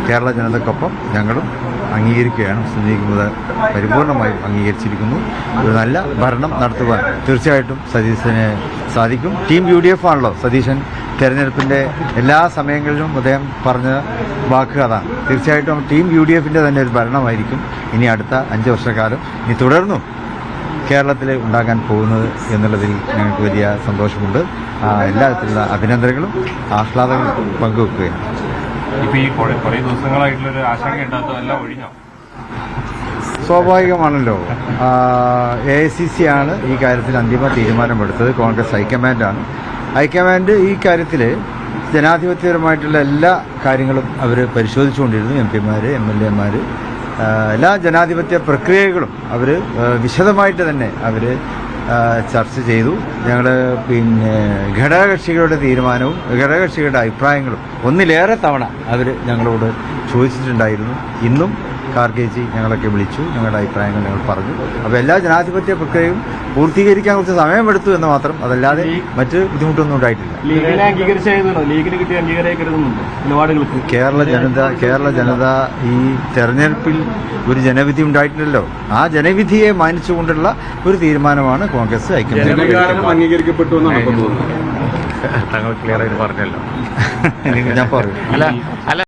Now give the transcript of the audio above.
കേരള ജനതയ്ക്കൊപ്പം ഞങ്ങളും അംഗീകരിക്കുകയാണ്. മുസ്ലിം ലീഗ് പരിപൂർണമായും അംഗീകരിച്ചിരിക്കുന്നു. ഒരു നല്ല ഭരണം നടത്തുവാൻ തീർച്ചയായിട്ടും സതീശന് സാധിക്കും. ടീം UDF ആണല്ലോ സതീശൻ തെരഞ്ഞെടുപ്പിൻ്റെ എല്ലാ സമയങ്ങളിലും അദ്ദേഹം പറഞ്ഞ വാക്ക് അതാണ്. തീർച്ചയായിട്ടും ടീം UDFൻ്റെ തന്നെ ഒരു ഭരണമായിരിക്കും ഇനി അടുത്ത 5 വർഷക്കാലം ഇനി തുടർന്നും കേരളത്തിൽ ഉണ്ടാകാൻ പോകുന്നത് എന്നുള്ളതിൽ ഞങ്ങൾക്ക് വലിയ സന്തോഷമുണ്ട്. എല്ലാത്തിലുള്ള അഭിനന്ദനങ്ങളും ആഹ്ലാദങ്ങളും പങ്കുവെക്കുകയാണ്. ഇപ്പോൾ ഈ കുറേ ദിവസങ്ങളായിട്ടുള്ളൊരു ആശങ്ക ഉണ്ടാകും, എല്ലാം ഒഴിഞ്ഞോ? സ്വാഭാവികമാണല്ലോ. AICC ആണ് ഈ കാര്യത്തിൽ അന്തിമ തീരുമാനമെടുത്തത്. കോൺഗ്രസ് ഹൈക്കമാൻഡ് ഈ കാര്യത്തിൽ ജനാധിപത്യപരമായിട്ടുള്ള എല്ലാ കാര്യങ്ങളും അവർ പരിശോധിച്ചുകൊണ്ടിരുന്നു. MP-മാർ MLA മാർ എല്ലാ ജനാധിപത്യ പ്രക്രിയകളും അവർ വിശദമായിട്ട് തന്നെ അവർ ചർച്ച ചെയ്തു. ഞങ്ങൾ ഘടകകക്ഷികളുടെ തീരുമാനവും ഘടകകക്ഷികളുടെ അഭിപ്രായങ്ങളും ഒന്നിലേറെ തവണ അവർ ഞങ്ങളോട് ചോദിച്ചിട്ടുണ്ടായിരുന്നു. ഇന്നും ഖാർഗെജി ഞങ്ങളൊക്കെ വിളിച്ചു, ഞങ്ങളുടെ അഭിപ്രായങ്ങൾ ഞങ്ങൾ പറഞ്ഞു. അപ്പോൾ എല്ലാ ജനാധിപത്യ പ്രക്രിയയും പൂർത്തീകരിക്കാൻ കുറച്ച് സമയമെടുത്തു എന്ന് മാത്രം, അതല്ലാതെ മറ്റ് ബുദ്ധിമുട്ടൊന്നും ഉണ്ടായിട്ടില്ല. കേരള ജനത ഈ തെരഞ്ഞെടുപ്പിൽ ഒരു ജനവിധി ഉണ്ടായിട്ടില്ലല്ലോ. ആ ജനവിധിയെ മാനിച്ചുകൊണ്ടുള്ള ഒരു തീരുമാനമാണ് കോൺഗ്രസ് ഹൈക്കമാൻഡ് അംഗീകരിക്കപ്പെട്ടു എന്നാണ് താങ്കൾ ക്ലിയർ ആയിട്ട് പറഞ്ഞല്ലോ. ഞാൻ പറഞ്ഞു. അല്ല